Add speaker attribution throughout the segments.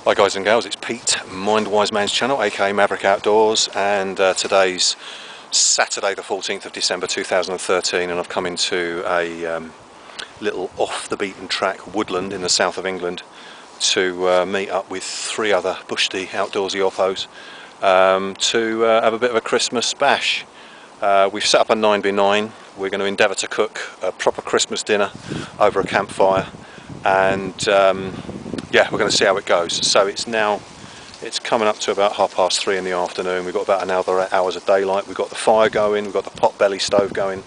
Speaker 1: Hi guys and gals, it's Pete, Mindwiseman's channel, aka Maverick Outdoors, and today's Saturday the 14th of December 2013, and I've come into a little off the beaten track woodland in the south of England to meet up with three other bushty outdoorsy oppos to have a bit of a Christmas bash. We've set up a 9x9. We're going to endeavour to cook a proper Christmas dinner over a campfire, and yeah, we're going to see how it goes. So it's coming up to about 3:30 in the afternoon. We've got about another hours of daylight. We've got the fire going, we've got the pot belly stove going,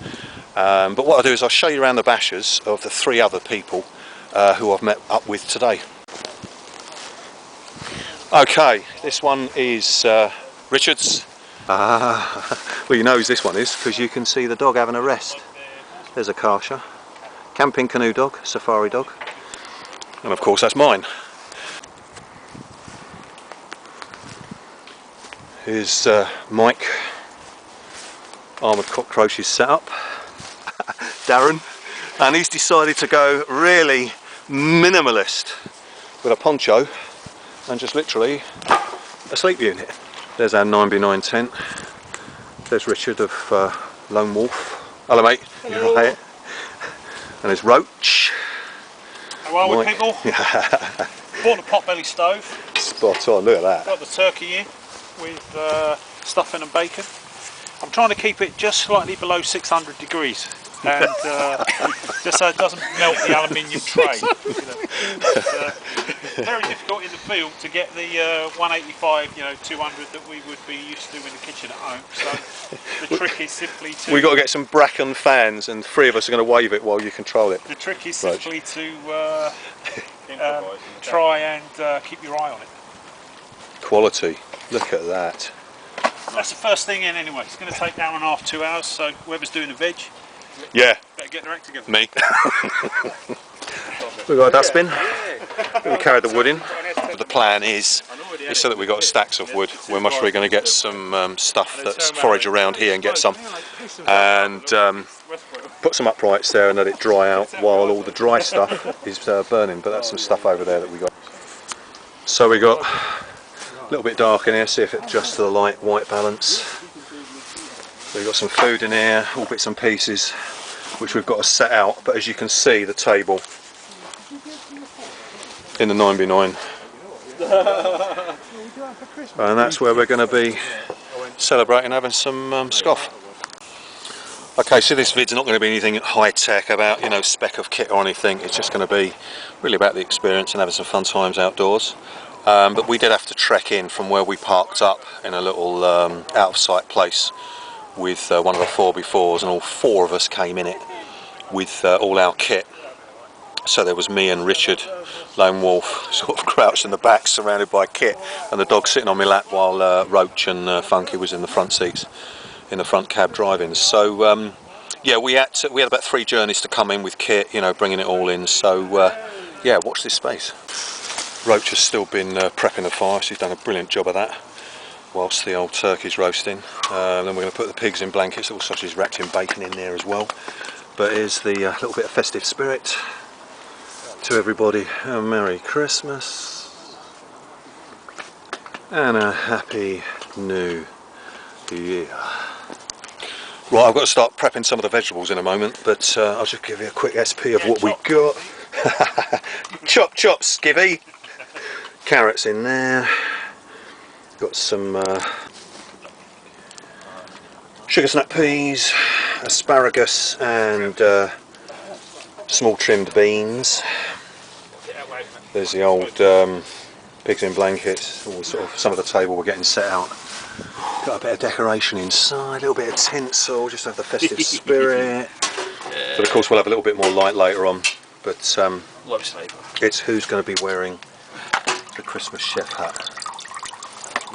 Speaker 1: but what I'll do is I'll show you around the bashes of the three other people who I've met up with today. Okay, this one is Richard's. Well, you know who this one is because you can see the dog having a rest. There's a Kasha, camping canoe dog, safari dog, and of course that's mine. Here's Mike, armoured cockroaches set up, Darren, and he's decided to go really minimalist with a poncho and just literally a sleep unit. There's our 9x9 tent. There's Richard of Lone Wolf. Hello mate.
Speaker 2: Hello.
Speaker 1: Right. And there's Roach.
Speaker 2: How are we, people? Bought the potbelly stove.
Speaker 1: Spot on, look at that.
Speaker 2: Got the turkey in with stuffing and bacon. I'm trying to keep it just slightly below 600 degrees. And just so it doesn't melt the aluminium tray. It's very difficult in the field to get the 185, 200 that we would be used to in the kitchen at home. So the trick is simply to...
Speaker 1: We've got to get some Bracken fans, and three of us are going to wave it while you control it.
Speaker 2: The trick is simply to try and keep your eye on it.
Speaker 1: Quality, look at that.
Speaker 2: That's the first thing in anyway. It's going to take 1.5 hours, 2 hours, so whoever's doing the veg,
Speaker 1: yeah,
Speaker 2: better get their act together.
Speaker 1: Me. We've got a dustbin. We carried the wood in. The plan is so that we've got stacks of wood. We're most probably going to get some stuff that's forage around here and get some, and put some uprights there and let it dry out while all the dry stuff is burning. But that's some stuff over there that we got. So we got a little bit dark in here, see if it adjusts to the light white balance. We've got some food in here, all bits and pieces, which we've got to set out. But as you can see, the table in the 9x9, and that's where we're going to be celebrating having some scoff. Okay, so this vid's not going to be anything high tech about spec of kit or anything. It's just going to be really about the experience and having some fun times outdoors. But we did have to trek in from where we parked up in a little out of sight place with one of the 4x4s, and all four of us came in it with all our kit. So there was me and Richard, Lone Wolf, sort of crouched in the back surrounded by kit, and the dog sitting on my lap while Roach and Funky was in the front seats in the front cab driving. So yeah, we had about 3 journeys to come in with kit, bringing it all in. So yeah, watch this space. Roach has still been prepping the fire. She's done a brilliant job of that whilst the old turkey's roasting. Then we're going to put the pigs in blankets, little sausages wrapped in bacon in there as well. But here's the little bit of festive spirit to everybody. A Merry Christmas and a Happy New Year. Right, I've got to start prepping some of the vegetables in a moment, but I'll just give you a quick SP of what we got. Chop chop skivvy. Carrots in there. Got some sugar snap peas, asparagus, and small trimmed beans. There's the old pigs in blankets. All sort of some of the table we're getting set out. Got a bit of decoration inside, a little bit of tinsel, just to have the festive spirit. But of course we'll have a little bit more light later on. But it's who's going to be wearing the Christmas chef hat.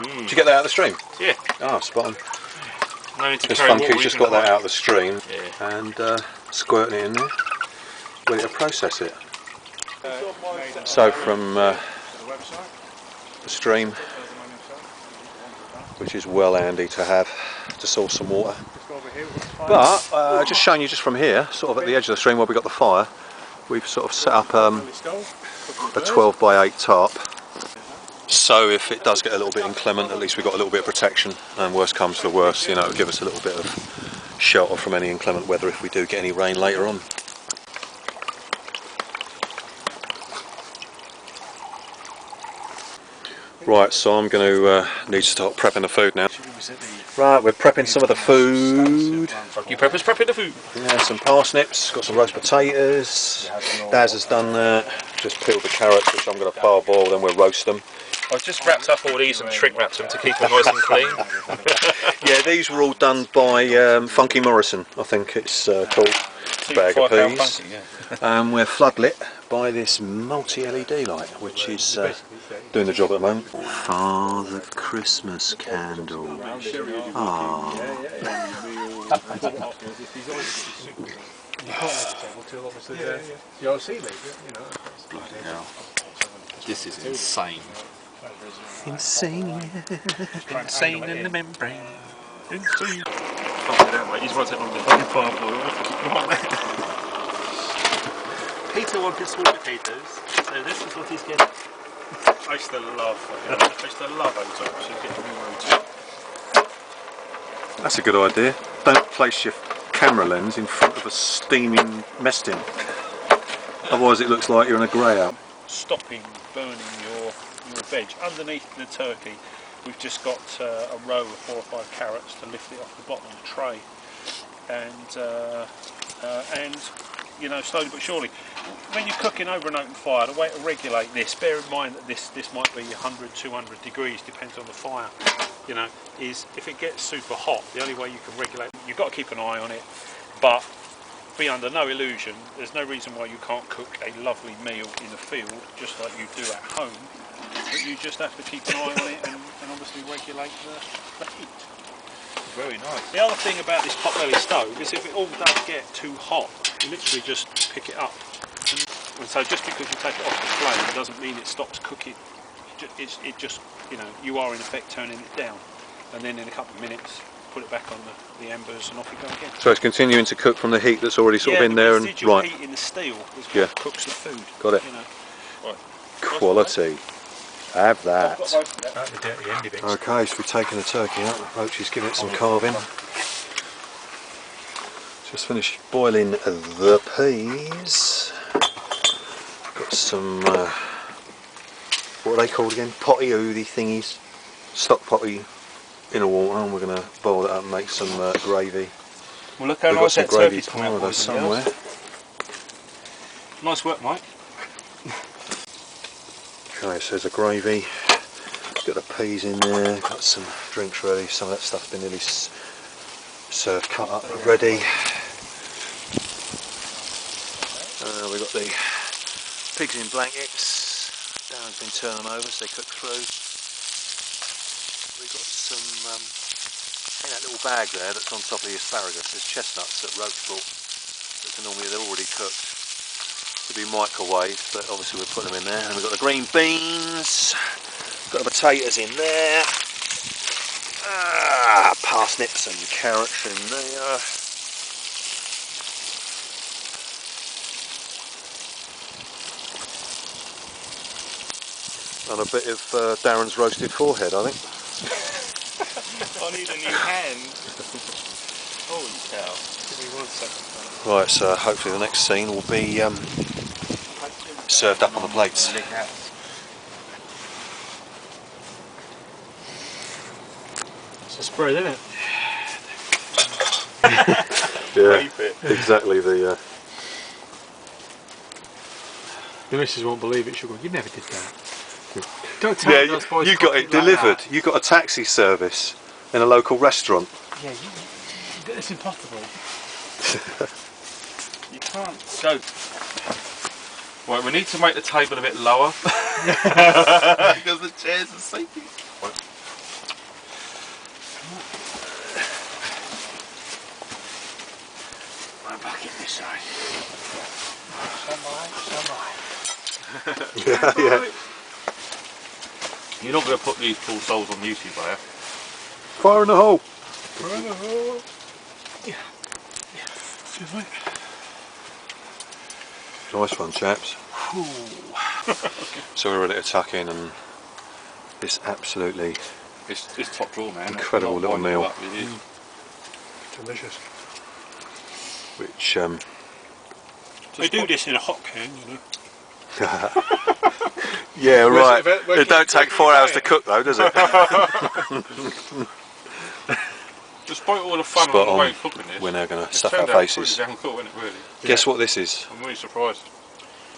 Speaker 1: Did you get that out of the stream?
Speaker 2: Yeah.
Speaker 1: Oh, spot on.
Speaker 2: No need to
Speaker 1: Because
Speaker 2: carry
Speaker 1: Funky's just got that out of the stream,
Speaker 2: yeah,
Speaker 1: and squirting it in there, ready to process it. So from the stream, which is well handy to have to source some water. But just showing you just from here, sort of at the edge of the stream where we got the fire, we've sort of set up a 12x8 tarp So if it does get a little bit inclement, at least we've got a little bit of protection, and worst comes to worst, you know, it'll give us a little bit of shelter from any inclement weather if we do get any rain later on. Right, so I'm going to need to start prepping the food now. Right, we're prepping some of the food.
Speaker 3: You preppers prepping the food.
Speaker 1: Yeah, some parsnips, got some roast potatoes. Daz has done that. Just peeled the carrots, which I'm going to parboil, then we'll roast them.
Speaker 3: I've just wrapped up all these and shrink wrapped them to keep them nice and clean.
Speaker 1: Yeah, these were all done by Funky Morrison, I think it's called. Bag of peas. We're floodlit by this multi-LED light, which is doing the job at the moment. Father Christmas candle. Ah.
Speaker 3: Bloody hell. This is insane.
Speaker 1: Insane.
Speaker 3: Insane in the membrane. Insane. Can't do that, mate. He's right on the fucking parboil. Peter wanted small potatoes, so this is what he's getting.
Speaker 2: I used to love O2.
Speaker 1: That's a good idea. Don't place your camera lens in front of a steaming mess tin. Otherwise it looks like you're in a grey out.
Speaker 2: Stopping burning your veg. Underneath the turkey we've just got a row of 4 or 5 carrots to lift it off the bottom of the tray, and you know, slowly but surely, when you're cooking over an open fire, the way to regulate this, bear in mind that this might be 100, 200 degrees, depends on the fire, you know, is if it gets super hot, the only way you can regulate, you've got to keep an eye on it, but be under no illusion, there's no reason why you can't cook a lovely meal in the field, just like you do at home, but you just have to keep an eye on it and obviously regulate the heat.
Speaker 3: Very nice.
Speaker 2: The other thing about this potbelly stove is if it all does get too hot, you literally just pick it up. And so just because you take it off the flame doesn't mean it stops cooking. It just, you know, you are in effect turning it down. And then in a couple of minutes, put it back on the embers and off you go again.
Speaker 1: So it's continuing to cook from the heat that's already sort of in there, and
Speaker 2: residual heat in the steel is what cooks the food.
Speaker 1: Got it.
Speaker 2: You know.
Speaker 3: Right.
Speaker 1: Quality. Have that.
Speaker 3: The dirty endy bits.
Speaker 1: Okay, so we're taking the turkey out. Roach is giving it some carving. Just finished boiling the peas. Got some, what are they called again? Potty oodie thingies. Stock potty in a water, and we're going to boil that up and make some gravy.
Speaker 3: Well, look how
Speaker 1: We've got
Speaker 3: nice
Speaker 1: some
Speaker 3: that
Speaker 1: gravy
Speaker 3: turkey's come out.
Speaker 1: powder somewhere.
Speaker 3: Nice work, Mike.
Speaker 1: Okay, so there's a gravy. Got the peas in there. Got some drinks ready. Some of that stuff's been nearly served, cut up, ready. We've got the pigs in blankets. Darren's been turning them over so they cook through. We've got some, in that little bag there that's on top of the asparagus, there's chestnuts that Roach brought. Normally they're already cooked to be microwaved, but obviously we'll put them in there. And we've got the green beans, got the potatoes in there, parsnips and carrots in there. And a bit of Darren's roasted forehead, I think.
Speaker 3: I need a new hand. Holy cow. Give me 1 second.
Speaker 1: Right, so hopefully the next scene will be served up on the plates.
Speaker 2: It's a spread, isn't it?
Speaker 1: Yeah, exactly the...
Speaker 2: The missus won't believe it. She'll go, "You never did that." Don't tell me those boys
Speaker 1: you got it delivered. You got a taxi service in a local restaurant.
Speaker 2: Yeah, it's impossible.
Speaker 3: You can't go. Right, we need to make the table a bit lower because the chairs are sinking.
Speaker 2: I'm back in this side.
Speaker 1: Yeah.
Speaker 3: You're not going to put these poor souls on YouTube, are you?
Speaker 1: Fire in the hole.
Speaker 2: Yeah. Excuse me.
Speaker 1: Nice one, chaps. So we're ready to tuck in and this absolutely
Speaker 3: It's top drawer, man.
Speaker 1: incredible little meal.
Speaker 2: Delicious.
Speaker 1: Which
Speaker 2: They do this in a hot can, you know.
Speaker 1: yeah, right.
Speaker 2: Where
Speaker 1: It don't take 4 hours to cook though, does it?
Speaker 3: Despite all the fun
Speaker 1: Spot
Speaker 3: on the
Speaker 1: on.
Speaker 3: way cooking this,
Speaker 1: We're now going to
Speaker 3: it's
Speaker 1: stuff our
Speaker 3: turned out
Speaker 1: faces.
Speaker 3: pretty damn cool, isn't it, really?
Speaker 1: Guess what this is?
Speaker 3: I'm really surprised.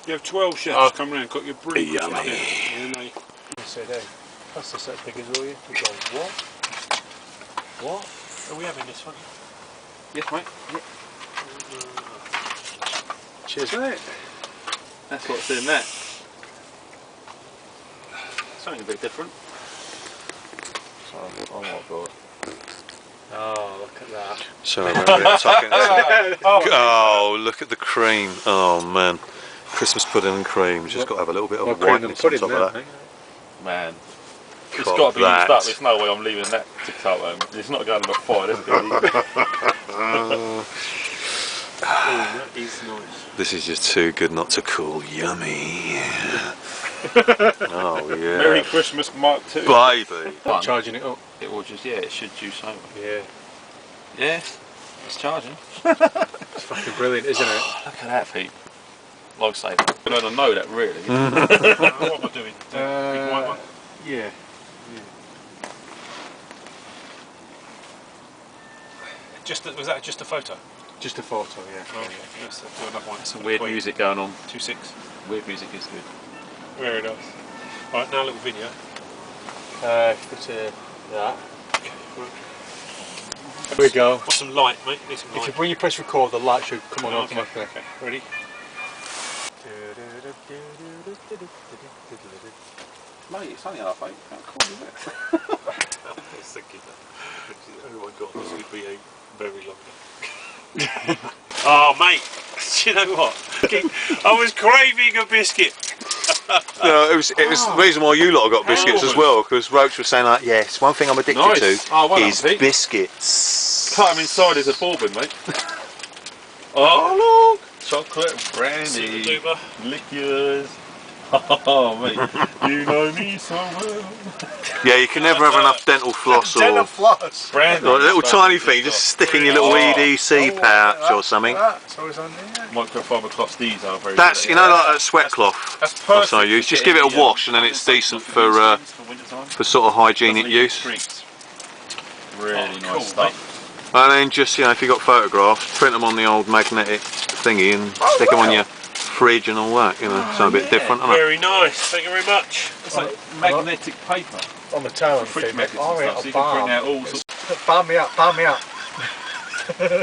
Speaker 2: You have 12 chefs come around and cook your brilliant
Speaker 1: Yummy.
Speaker 2: Christmas dinner, and then they say, hey, pass this out big as all you. We go, what? What? Are we having this one?
Speaker 3: Yes, mate.
Speaker 1: Cheers, mate.
Speaker 3: That's what's in that. Something a bit different. So, oh my god.
Speaker 2: Oh, look at that.
Speaker 1: So we're tucking this. Oh, look at the cream. Oh man, Christmas pudding and cream. Just got to have a little bit of whiteness on top of that.
Speaker 3: Man. It's
Speaker 1: Cop
Speaker 3: got to be used
Speaker 1: that.
Speaker 3: up. There's no way I'm leaving that to cut home. It's not going to look fire, is it?
Speaker 2: Oh, that is nice.
Speaker 1: This is just too good not to call. Yummy. Oh yeah.
Speaker 3: Merry Christmas, Mark 2.
Speaker 1: Baby.
Speaker 2: Charging it up.
Speaker 3: It will just, yeah, it should juice over.
Speaker 2: Yeah.
Speaker 3: Yeah, it's charging.
Speaker 2: It's fucking brilliant, isn't it?
Speaker 3: Look at that, Pete. Lifesaver. I don't know that really.
Speaker 2: What am I doing? Big white one?
Speaker 4: Yeah.
Speaker 2: Was that just a photo?
Speaker 4: Just a photo, yeah.
Speaker 2: Oh, okay. Let's do another one.
Speaker 3: Some weird music going on.
Speaker 2: 2.6.
Speaker 3: Weird music is good.
Speaker 2: Very nice. Alright, now a little video.
Speaker 4: That.
Speaker 2: Okay, right.
Speaker 4: Here we go.
Speaker 2: Want some light, mate? Need some light.
Speaker 4: When you press record, the light should come on automatically.
Speaker 2: Okay, ready?
Speaker 3: Mate, it's only half 8. How cool is it?
Speaker 2: I was thinking that. Oh my god, this would be a very long day. Oh mate, do you know what? I was craving a biscuit.
Speaker 1: No, it was the reason why you lot have got biscuits as well, because Roach was saying like, yes, one thing I'm addicted
Speaker 3: Nice.
Speaker 1: to
Speaker 3: Oh, well
Speaker 1: is
Speaker 3: done, Pete.
Speaker 1: biscuits.
Speaker 3: Cut them inside as a bourbon, mate. Oh look! Chocolate and brandy.
Speaker 2: Super duper.
Speaker 3: Liqueurs. Oh mate, you know me so well.
Speaker 1: Yeah, you can never have enough dental floss or
Speaker 4: floss.
Speaker 3: Brandy.
Speaker 1: a little tiny thing, just stick in your little EDC pouch or something.
Speaker 4: That's always on there.
Speaker 3: Microfiber cloths, these are very
Speaker 1: That's,
Speaker 3: good.
Speaker 1: you know, like a sweat cloth.
Speaker 3: That's
Speaker 1: That's
Speaker 3: perfect.
Speaker 1: what I use. Just give it a wash and then it's decent for sort of hygienic use.
Speaker 3: Really
Speaker 2: cool,
Speaker 3: nice stuff.
Speaker 1: And then just, you know, if you've got photographs, print them on the old magnetic thingy and stick them on your fridge and all that, you know, so a bit different, isn't it?
Speaker 2: Very nice, thank you very much.
Speaker 3: It's like magnetic paper.
Speaker 4: On the towel.
Speaker 3: Fridge magnets and
Speaker 4: Alright,
Speaker 3: stuff, so you can print out all sorts.
Speaker 4: Balm me up, balm me up.
Speaker 3: That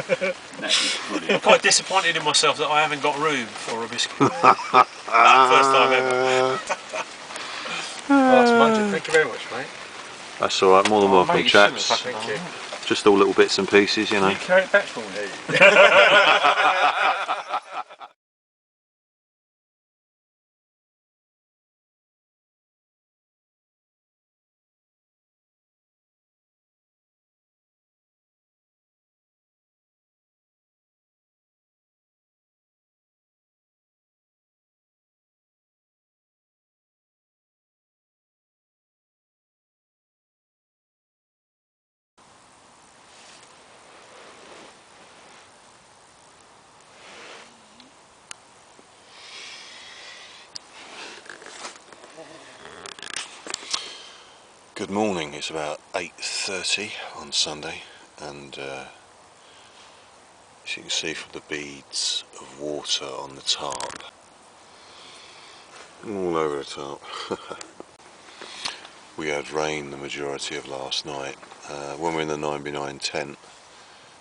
Speaker 3: is
Speaker 2: I'm
Speaker 3: brilliant.
Speaker 2: quite disappointed in myself that I haven't got room for a biscuit. First time ever.
Speaker 4: That's magic. Thank you very much, mate.
Speaker 1: That's alright, more than welcome,
Speaker 3: Mate,
Speaker 1: chaps.
Speaker 4: Thank you.
Speaker 1: Just all little bits and pieces, you know.
Speaker 3: You carry it back for me.
Speaker 1: Good morning, it's about 8:30 on Sunday, and as you can see from the beads of water on the tarp, all over the tarp. We had rain the majority of last night. When we were in the 9x9 tent,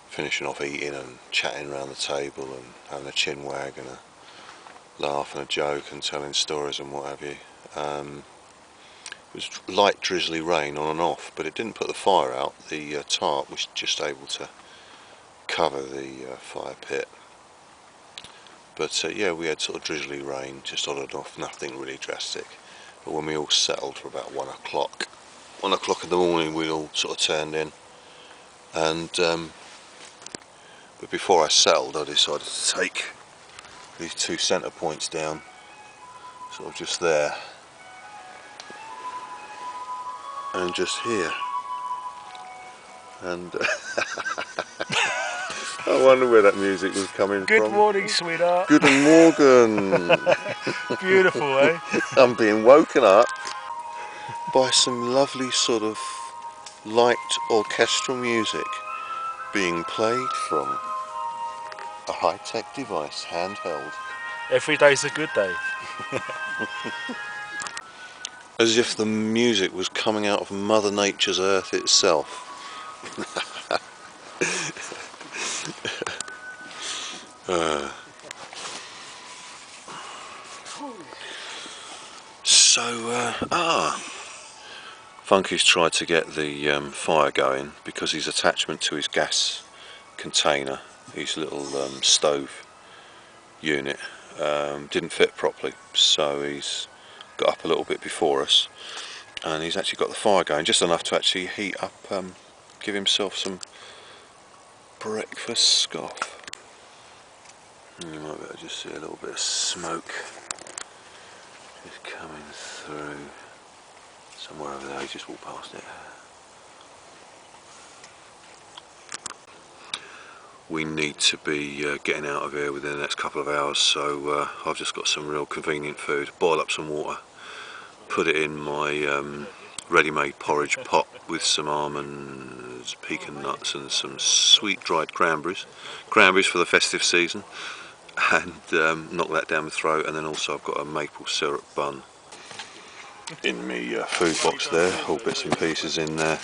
Speaker 1: finishing off eating and chatting around the table and having a chin wag and a laugh and a joke and telling stories and what have you. It was light drizzly rain on and off, but it didn't put the fire out. The tarp was just able to cover the fire pit. But yeah, we had sort of drizzly rain, just on and off, nothing really drastic. But when we all settled for about 1 o'clock in the morning, we all sort of turned in. And but before I settled, I decided to take these 2 centre points down, sort of just there. and just here. And I wonder where that music was coming
Speaker 2: Good
Speaker 1: from.
Speaker 2: morning, sweetheart.
Speaker 1: Good morning.
Speaker 2: Beautiful, eh?
Speaker 1: I'm being woken up by some lovely sort of light orchestral music being played from a high-tech device, handheld.
Speaker 2: Every day's a good day.
Speaker 1: As if the music was coming out of Mother Nature's earth itself. Funky's tried to get the fire going because his attachment to his gas container, his little stove unit, didn't fit properly, so he's got up a little bit before us and he's actually got the fire going just enough to actually heat up, give himself some breakfast scoff. And you might be able to just see a little bit of smoke just coming through somewhere over there. He just walked past it. We need to be getting out of here within the next couple of hours, so I've just got some real convenient food. Boil up some water, put it in my ready-made porridge pot with some almonds, pecan nuts and some sweet dried cranberries for the festive season, and knock that down my throat. And then also I've got a maple syrup bun in my food box there, all bits and pieces in there,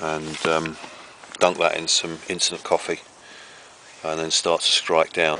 Speaker 1: and dunk that in some instant coffee and then start to strike down.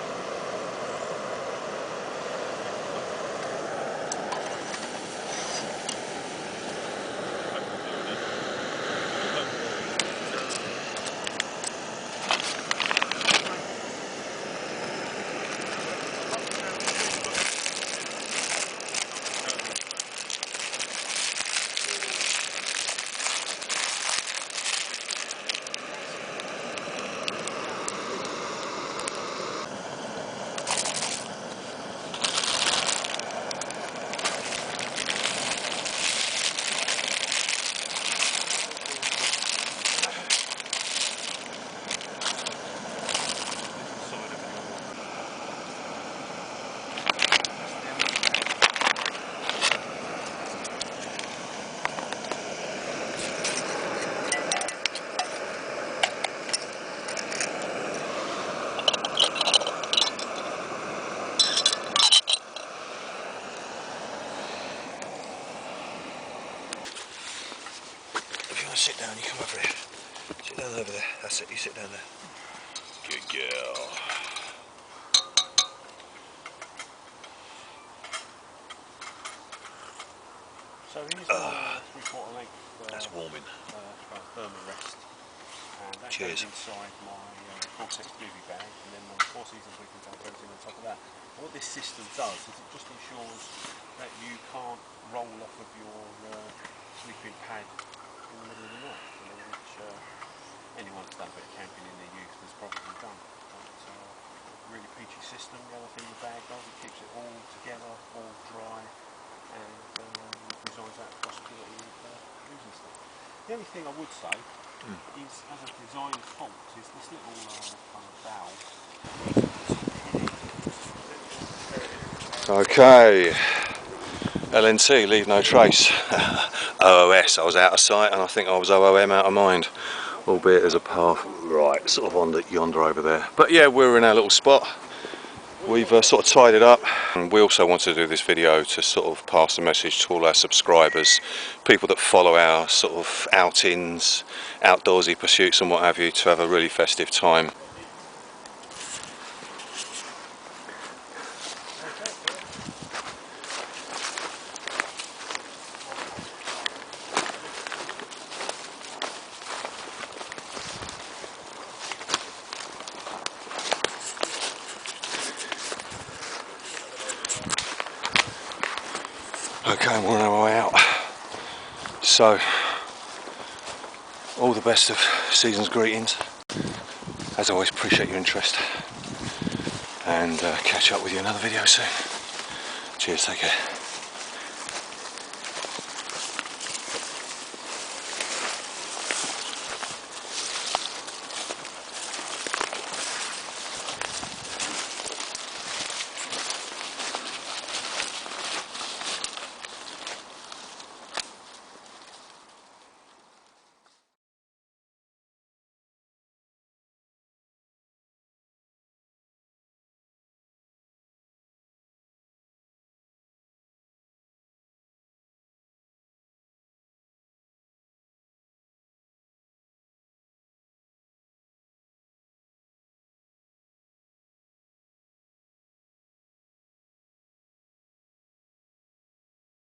Speaker 1: Sit down, you come over here. Sit down over there. That's it, you sit down there. Good girl.
Speaker 2: So here's my 3/4 length.
Speaker 1: That's warming.
Speaker 2: Thermal rest. And that
Speaker 1: Cheers.
Speaker 2: goes inside my Vortex movie bag, and then the Four Seasons Weekly bag goes in on top of that. And what this system does is it just ensures that you can't roll off of your sleeping pad in the middle of the night, which anyone that's done a bit of camping in their youth has probably done. But really peachy system. The other thing the bag does, it keeps it all together, all dry, and resigns out the possibility of losing stuff. The only thing I would say is, as a design fault, is this little kind of valve.
Speaker 1: Okay. LNT, leave no trace. OOS, I was out of sight, and I think I was OOM out of mind. Albeit there's a path right sort of on yonder over there. But yeah, we're in our little spot. We've sort of tied it up. And we also wanted to do this video to sort of pass a message to all our subscribers, people that follow our sort of outings, outdoorsy pursuits and what have you, to have a really festive time. Okay, we're on our way out. So, all the best of season's greetings. As always, appreciate your interest. And catch up with you in another video soon. Cheers, take care.